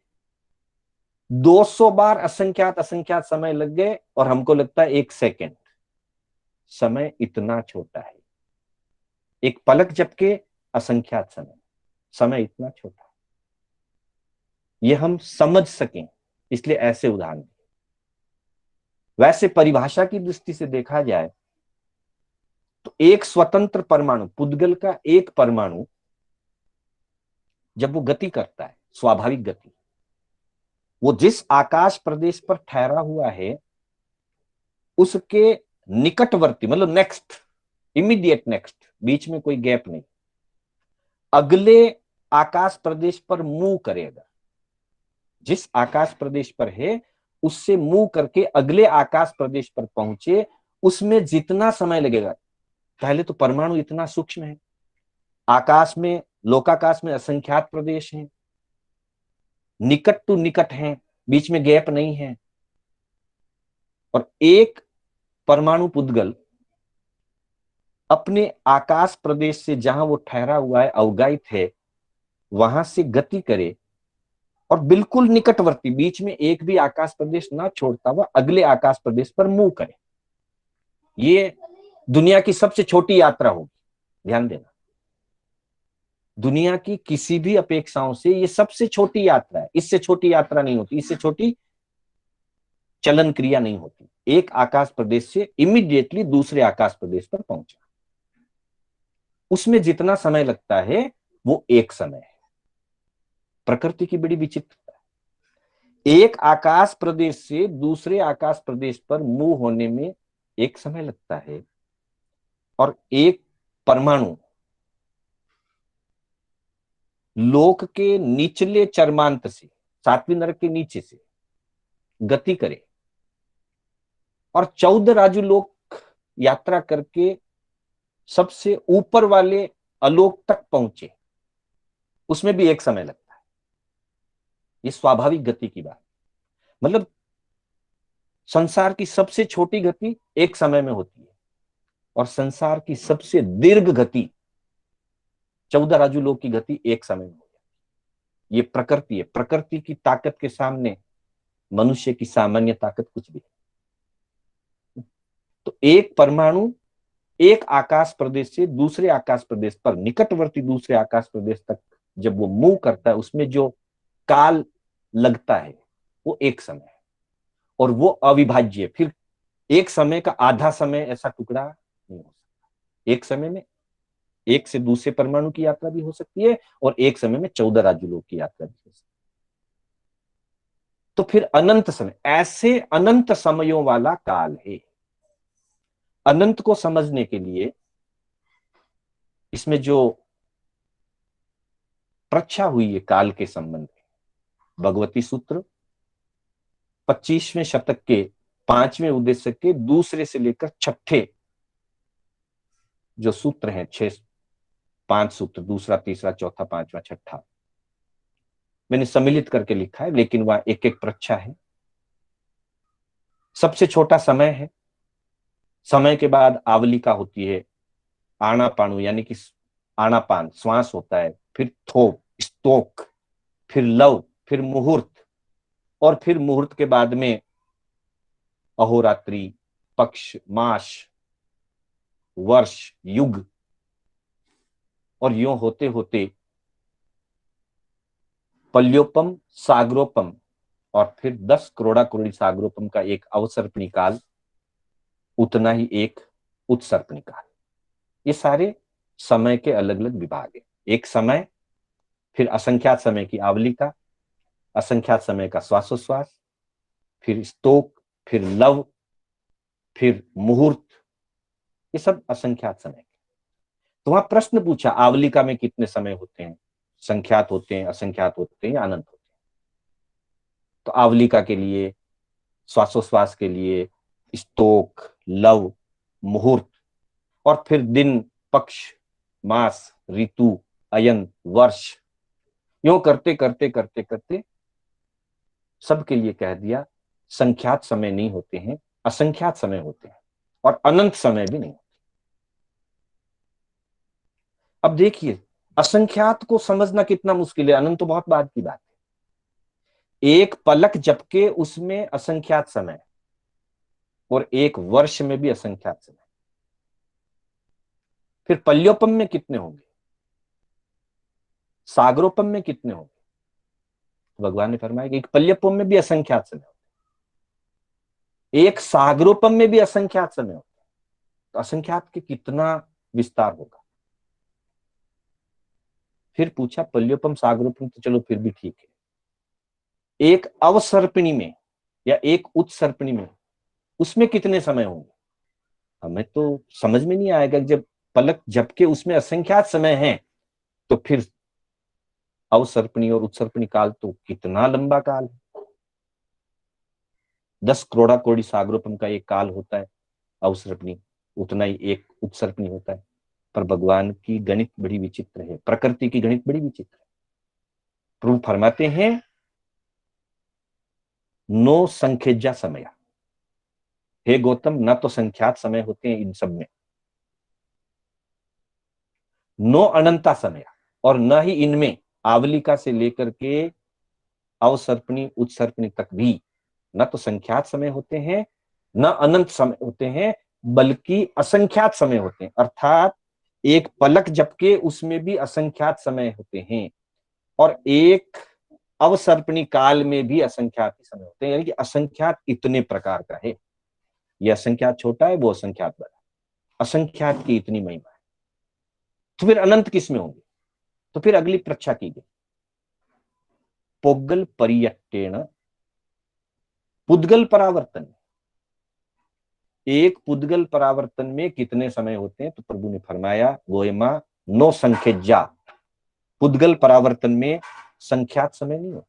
200 बार असंख्यात असंख्यात समय लग गए, और हमको लगता है एक सेकंड। समय इतना छोटा है, एक पलक झपके असंख्यात समय, समय इतना छोटा है। ये हम समझ सकें इसलिए ऐसे उदाहरण। वैसे परिभाषा की दृष्टि से देखा जाए तो एक स्वतंत्र परमाणु, पुद्गल का एक परमाणु जब वो गति करता है, स्वाभाविक गति, वो जिस आकाश प्रदेश पर ठहरा हुआ है उसके निकटवर्ती मतलब नेक्स्ट, इमीडिएट नेक्स्ट, बीच में कोई गैप नहीं, अगले आकाश प्रदेश पर मूव करेगा, जिस आकाश प्रदेश पर है उससे मूव करके अगले आकाश प्रदेश पर पहुंचे, उसमें जितना समय लगेगा, पहले तो परमाणु इतना सूक्ष्म है, आकाश में, लोकाकाश में असंख्यात प्रदेश हैं, निकट टू निकट हैं, बीच में गैप नहीं है, और एक परमाणु पुद्गल अपने आकाश प्रदेश से जहां वो ठहरा हुआ है, अवगाहित है, वहां से गति करे और बिल्कुल निकटवर्ती, बीच में एक भी आकाश प्रदेश ना छोड़ता हुआ अगले आकाश प्रदेश पर मूव करे। ये दुनिया की सबसे छोटी यात्रा होगी, ध्यान देना, दुनिया की किसी भी अपेक्षाओं से ये सबसे छोटी यात्रा है, इससे छोटी यात्रा नहीं होती, इससे छोटी चलन क्रिया नहीं होती। एक आकाश प्रदेश से इमीडिएटली दूसरे आकाश प्रदेश पर पहुंचा, उसमें जितना समय लगता है वो एक समय है। प्रकृति की बड़ी विचित्रता है, एक आकाश प्रदेश से दूसरे आकाश प्रदेश पर मूव होने में एक समय लगता है, और एक परमाणु लोक के निचले चरमांत से, सातवीं नरक के नीचे से गति करे और 14 राजु लोक यात्रा करके सबसे ऊपर वाले अलोक तक पहुंचे, उसमें भी एक समय लगता है। ये स्वाभाविक गति की बात, मतलब संसार की सबसे छोटी गति एक समय में होती है, और संसार की सबसे दीर्घ गति 14 राजु लोक की गति एक समय में हो जाती है। ये प्रकृति है, प्रकृति की ताकत के सामने मनुष्य की सामान्य ताकत कुछ भी है। तो एक परमाणु एक आकाश प्रदेश से दूसरे आकाश प्रदेश पर, निकटवर्ती दूसरे आकाश प्रदेश तक जब वो मूव करता है, उसमें जो काल लगता है वो एक समय है, और वो अविभाज्य है। फिर एक समय का आधा समय ऐसा टुकड़ा नहीं हो सकता। एक समय में एक से दूसरे परमाणु की यात्रा भी हो सकती है, और एक समय में 14 राज्यों की यात्रा भी हो सकती है। तो फिर अनंत समय, ऐसे अनंत समयों वाला काल है। अनंत को समझने के लिए इसमें जो प्रच्छा हुई है काल के संबंध में, भगवती सूत्र 25वें शतक के 5वें उद्देश्य के दूसरे से लेकर छठे जो सूत्र हैं, 5 सूत्र, दूसरा, तीसरा, चौथा, पांचवा, छठा, मैंने सम्मिलित करके लिखा है, लेकिन वह एक एक प्रच्छा है। सबसे छोटा समय है, समय के बाद आवलिका होती है, आनापानु यानी कि आनापान श्वास होता है, फिर थोक, स्तोक, फिर लव, फिर मुहूर्त, और फिर मुहूर्त के बाद में अहोरात्रि, पक्ष, मास, वर्ष, युग, और यूं होते होते पल्योपम, सागरोपम, और फिर 10 करोड़ा करोड़ी सागरोपम का एक अवसर्पणी काल, उतना ही एक उत्सर्पणी काल। ये सारे समय के अलग अलग विभाग है। एक समय, फिर असंख्यात समय की आवलिका, असंख्यात समय का श्वासोश्वास, फिर स्तोक, फिर लव, फिर मुहूर्त, ये सब असंख्यात समय। तो वहां प्रश्न पूछा, आवलिका में कितने समय होते हैं, संख्यात होते हैं, असंख्यात होते हैं या अनंत होते हैं? तो आवलिका के लिए, श्वासोश्वास के लिए स्तोक, लव, मुहूर्त, और फिर दिन, पक्ष, मास, ऋतु, अयन, वर्ष, यूं करते करते करते करते सबके लिए कह दिया संख्यात समय नहीं होते हैं, असंख्यात समय होते हैं, और अनंत समय भी नहीं होते। अब देखिए, असंख्यात को समझना कितना मुश्किल है, अनंत तो बहुत बाद की बात है। एक पलक झपके उसमें असंख्यात समय, और एक वर्ष में भी असंख्यात समय। फिर पल्योपम में कितने होंगे, सागरोपम में कितने होंगे? भगवान ने फरमाया कि एक पल्योपम में भी असंख्यात समय होते, एक सागरोपम में भी असंख्यात समय होते। तो असंख्यात के कितना विस्तार होगा? फिर पूछा पल्योपम, सागरोपम तो चलो फिर भी ठीक है, एक अवसर्पिणी में या एक उत्सर्पिणी में, उसमें कितने समय होंगे? हमें तो समझ में नहीं आएगा कि जब पलक झपके उसमें असंख्यात समय है, तो फिर अवसर्पणी और उत्सर्पणी काल तो कितना लंबा काल है। 10 करोड़ा कोटि सागरोपम का एक काल होता है अवसर्पणी, उतना ही एक उत्सर्पणी होता है। पर भगवान की गणित बड़ी विचित्र है, प्रकृति की गणित बड़ी विचित्र है। प्रभु फरमाते हैं नो संख्यजा समय, हे गौतम न तो संख्यात समय होते हैं इन सब में, नो अनंता समय, और न ही इनमें आवलिका से लेकर के अवसर्पणी उत्सर्पणी तक भी न तो संख्यात समय होते हैं न अनंत समय होते हैं, बल्कि असंख्यात समय होते हैं। अर्थात एक पलक झपके उसमें भी असंख्यात समय होते हैं, और एक अवसर्पणी काल में भी असंख्यात समय होते हैं। यानी कि असंख्यात इतने प्रकार का है, ये असंख्यात छोटा है, वो असंख्यात बड़ा, असंख्यात की इतनी महिमा है। तो फिर अनंत किसमें होंगे? तो फिर अगली प्रच्छा की गई, पोगल परियट्टेण पुद्गल परावर्तन, एक पुद्गल परावर्तन में कितने समय होते हैं? तो प्रभु ने फरमाया गोयमा नो संख्यजा, पुद्गल परावर्तन में संख्यात समय नहीं होता।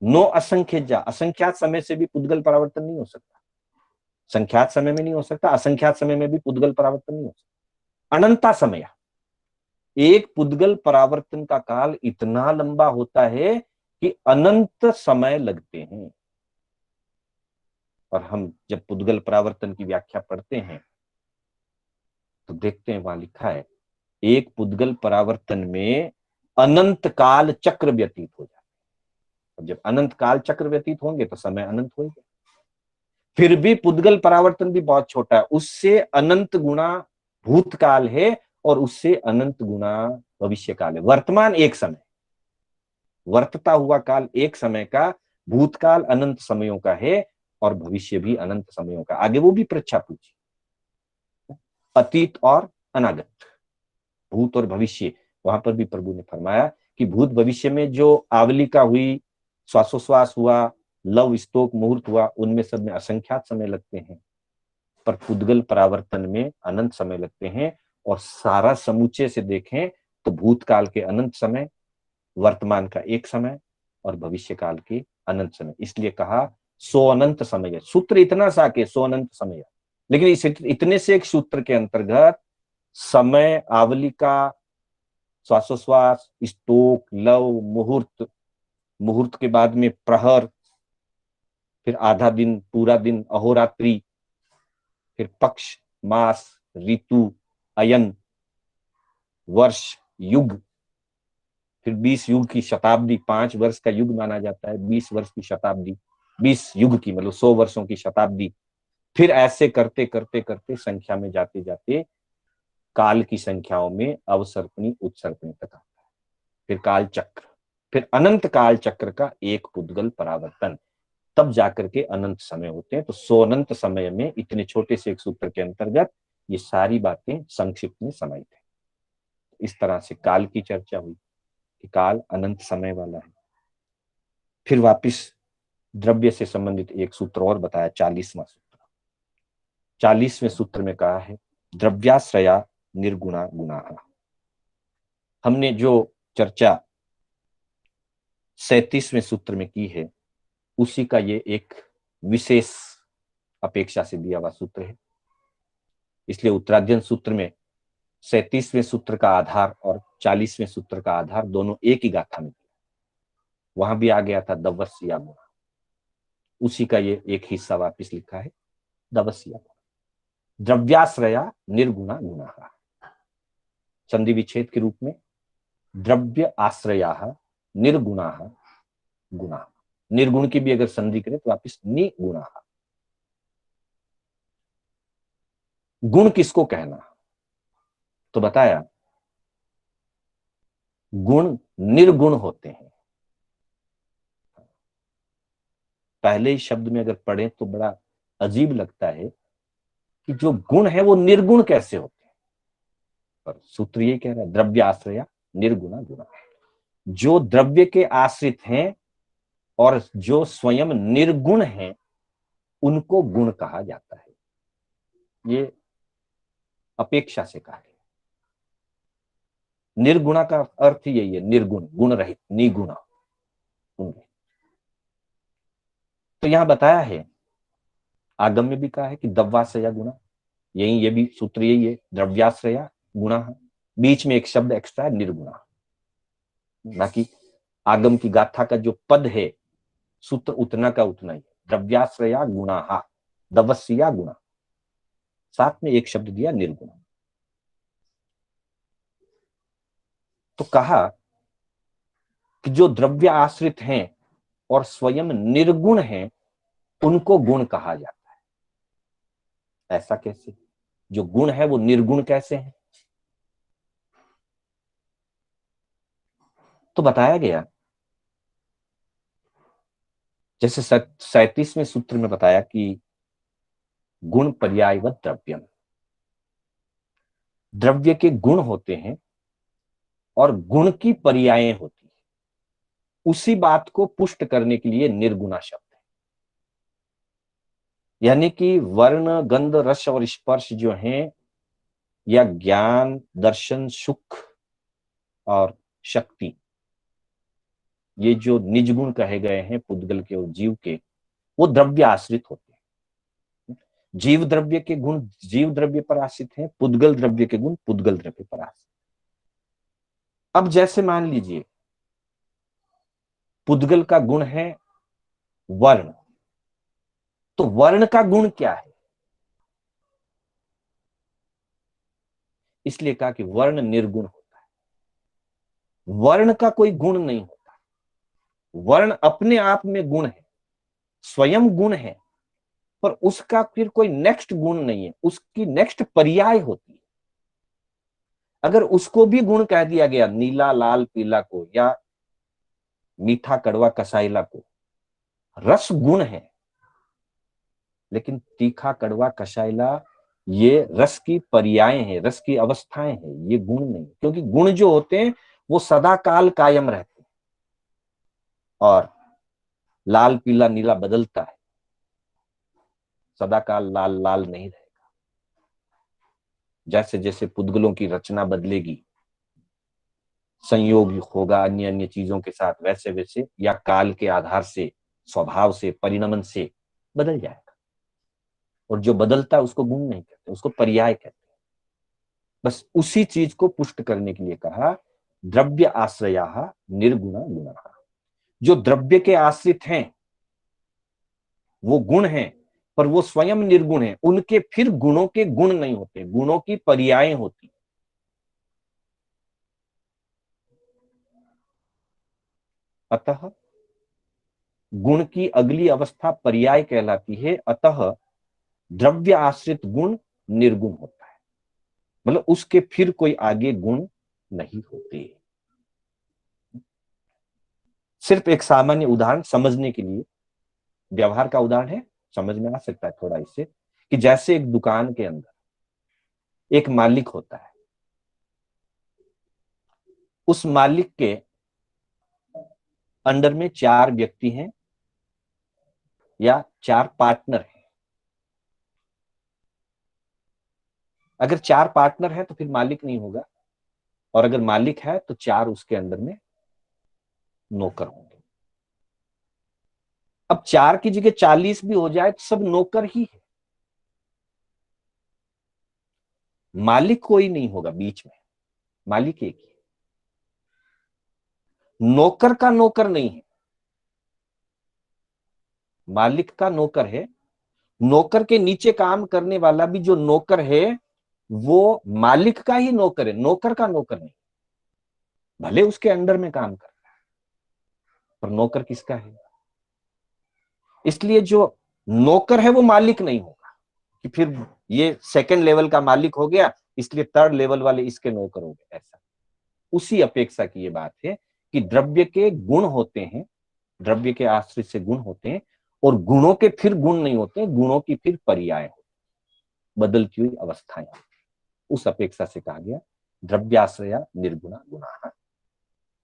नो असंख्यजा, असंख्यात समय से भी पुद्गल परावर्तन नहीं हो सकता, संख्यात समय में नहीं हो सकता, असंख्यात समय में भी पुद्गल परावर्तन नहीं हो सकता। अनंता समय, एक पुद्गल परावर्तन का काल इतना लंबा होता है कि अनंत समय लगते हैं। और हम जब पुद्गल परावर्तन की व्याख्या पढ़ते हैं तो देखते हैं वहां लिखा है एक पुद्गल परावर्तन में अनंत काल चक्र व्यतीत हो जाए। अब जब अनंत काल चक्र व्यतीत होंगे तो समय अनंत होगा। फिर भी पुद्गल परावर्तन भी बहुत छोटा है, उससे अनंत गुणा भूतकाल है और उससे अनंत गुणा भविष्य काल है। वर्तमान एक समय, वर्तता हुआ काल एक समय का, भूतकाल अनंत समयों का है और भविष्य भी अनंत समयों का। आगे वो भी परीक्षा पूछी, अतीत और अनागत, भूत और भविष्य। वहां पर भी प्रभु ने फरमाया कि भूत भविष्य में जो आवलिका हुई, श्वासोश्वास हुआ, लव स्तोक मुहूर्त हुआ, उनमें सब में असंख्यात समय लगते हैं, पर पुद्गल परावर्तन में अनंत समय लगते हैं। और सारा समूचे से देखें तो भूतकाल के अनंत समय, वर्तमान का एक समय और भविष्य काल के अनंत समय। इसलिए कहा सो अनंत समय, सूत्र इतना सा के सो अनंत समय। लेकिन इस इतने से एक सूत्र के अंतर्गत समय, आवलिका, श्वासोश्वास, स्तोक, लव, मुहूर्त, मुहूर्त के बाद में प्रहर, फिर आधा दिन, पूरा दिन, अहोरात्रि, फिर पक्ष, मास, ऋतु, अयन, वर्ष, युग, फिर 20 युग की शताब्दी, 5 वर्ष का युग माना जाता है, 20 वर्ष की शताब्दी, 20 युग की मतलब 100 वर्षों की शताब्दी। फिर ऐसे करते करते करते संख्या में जाते जाते काल की संख्याओं में अवसर्पणी उत्सर्पणी तक आता है। फिर काल चक्र, फिर अनंत काल चक्र का एक पुद्गल परावर्तन, तब जाकर के अनंत समय होते हैं। तो सोनंत समय में इतने छोटे से एक सूत्र के अंतर्गत ये सारी बातें संक्षिप्त में समाहित है। इस तरह से काल की चर्चा हुई कि काल अनंत समय वाला है। फिर वापिस द्रव्य से संबंधित एक सूत्र और बताया, 40वां सूत्र। 40वें सूत्र में कहा है द्रव्याश्रया निर्गुणा गुणा। हमने जो चर्चा 37वें सूत्र में की है उसी का ये एक विशेष अपेक्षा से दिया हुआ सूत्र है। इसलिए उत्तराध्ययन सूत्र में 37वें सूत्र का आधार और 40वें सूत्र का आधार दोनों एक ही गाथा में, वहां भी आ गया था दवस्या गुणा, उसी का ये एक हिस्सा वापिस लिखा है दवस्या गुणा। द्रव्याश्रया निर्गुणा गुणा, संधि विच्छेद के रूप में द्रव्य आश्रया निर्गुणा गुणा, निर्गुण की भी अगर संधि करें तो वापिस निगुणा। गुण किसको कहना? तो बताया गुण निर्गुण होते हैं। पहले ही शब्द में अगर पढ़े तो बड़ा अजीब लगता है कि जो गुण है वो निर्गुण कैसे होते हैं, पर सूत्र ये कह रहा है द्रव्य आश्रया निर्गुणा गुणा। जो द्रव्य के आश्रित हैं और जो स्वयं निर्गुण हैं उनको गुण कहा जाता है। ये अपेक्षा से कहा गया। निर्गुणा का अर्थ यही है, निर्गुण, गुण रहित, निगुणा। तो यहां बताया है, आगम में भी कहा है कि दव्याश्रया गुणा, यही ये भी सूत्र यही है, द्रव्याश्रया गुणा। बीच में एक शब्द एक्स्ट्रा है, निर्गुणा। बाकी आगम की गाथा का जो पद है, सूत्र उतना का उतना ही, द्रव्याश्रया गुणा, दवस्या गुणा, साथ में एक शब्द दिया निर्गुणा। तो कहा कि जो द्रव्य आश्रित हैं और स्वयं निर्गुण हैं, उनको गुण कहा जाता है। ऐसा कैसे? जो गुण है वो निर्गुण कैसे है? तो बताया गया, जैसे 37वें सूत्र में बताया कि गुण पर्यायवत द्रव्यम, द्रव्य के गुण होते हैं और गुण की पर्यायें होती है। उसी बात को पुष्ट करने के लिए निर्गुणा शब्द है। यानी कि वर्ण, गंध, रस और स्पर्श जो हैं, या ज्ञान, दर्शन, सुख और शक्ति, ये जो निज गुण कहे गए हैं पुद्गल के और जीव के, वो द्रव्य आश्रित होते हैं। जीव द्रव्य के गुण जीव द्रव्य पर आश्रित हैं, पुद्गल द्रव्य के गुण पुद्गल द्रव्य पर आश्रित। अब जैसे मान लीजिए पुद्गल का गुण है वर्ण, तो वर्ण का गुण क्या है? इसलिए कहा कि वर्ण निर्गुण होता है। वर्ण का कोई गुण नहीं होता। वर्ण अपने आप में गुण है, स्वयं गुण है, पर उसका फिर कोई नेक्स्ट गुण नहीं है, उसकी नेक्स्ट पर्याय होती है। अगर उसको भी गुण कह दिया गया, नीला, लाल, पीला को, या मीठा, कड़वा, कसाइला को, रस गुण है, लेकिन तीखा, कड़वा, कसाइला ये रस की पर्याय हैं, रस की अवस्थाएं हैं, ये गुण नहीं। क्योंकि गुण जो होते हैं वो सदा काल कायम रहते हैं, और लाल, पीला, नीला बदलता है, सदा काल लाल लाल नहीं रहेगा। जैसे जैसे पुद्गलों की रचना बदलेगी, संयोग होगा अन्य अन्य चीजों के साथ, वैसे वैसे या काल के आधार से, स्वभाव से, परिणमन से बदल जाएगा। और जो बदलता है उसको गुण नहीं कहते, उसको पर्याय कहते हैं। बस उसी चीज को पुष्ट करने के लिए कहा द्रव्य आश्रया निर्गुणा गुणा। जो द्रव्य के आश्रित हैं वो गुण हैं, पर वो स्वयं निर्गुण हैं, उनके फिर गुणों के गुण नहीं होते, गुणों की पर्यायें होती। अतः गुण की अगली अवस्था पर्याय कहलाती है। अतः द्रव्य आश्रित गुण निर्गुण होता है, मतलब उसके फिर कोई आगे गुण नहीं होते। सिर्फ एक सामान्य उदाहरण समझने के लिए, व्यवहार का उदाहरण है, समझ में आ सकता है थोड़ा इससे, कि जैसे एक दुकान के अंदर एक मालिक होता है, उस मालिक के अंडर में 4 व्यक्ति हैं या 4 पार्टनर हैं। अगर 4 पार्टनर हैं तो फिर मालिक नहीं होगा, और अगर मालिक है तो 4 उसके अंडर में नौकर होंगे। अब 4 की जगह 40 भी हो जाए तो सब नौकर ही है, मालिक कोई नहीं होगा बीच में, मालिक एक ही। नौकर का नौकर नहीं है, मालिक का नौकर है। नौकर के नीचे काम करने वाला भी जो नौकर है वो मालिक का ही नौकर है, नौकर का नौकर नहीं। भले उसके अंडर में काम कर रहा है, पर नौकर किसका है? इसलिए जो नौकर है वो मालिक नहीं होगा कि फिर ये सेकंड लेवल का मालिक हो गया इसलिए थर्ड लेवल वाले इसके नौकर हो गए, ऐसा। उसी अपेक्षा की ये बात है कि द्रव्य के गुण होते हैं, द्रव्य के आश्रित से गुण होते हैं, और गुणों के फिर गुण नहीं होते, गुणों की फिर पर्याय होती, बदलती हुई अवस्थाएं। उस अपेक्षा से कहा गया द्रव्याश्रया निर्गुणा गुणा।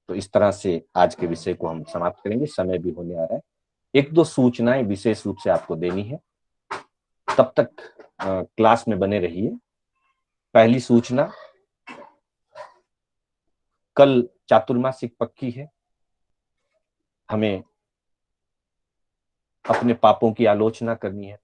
तो इस तरह से आज के विषय को हम समाप्त करेंगे, समय भी होने आ रहा है। 1-2 सूचनाएं विशेष रूप से आपको देनी है। तब तक क्लास में बने रहिए। पहली सूचना, कल चातुर्मासिक पक्की है। हमें अपने पापों की आलोचना करनी है।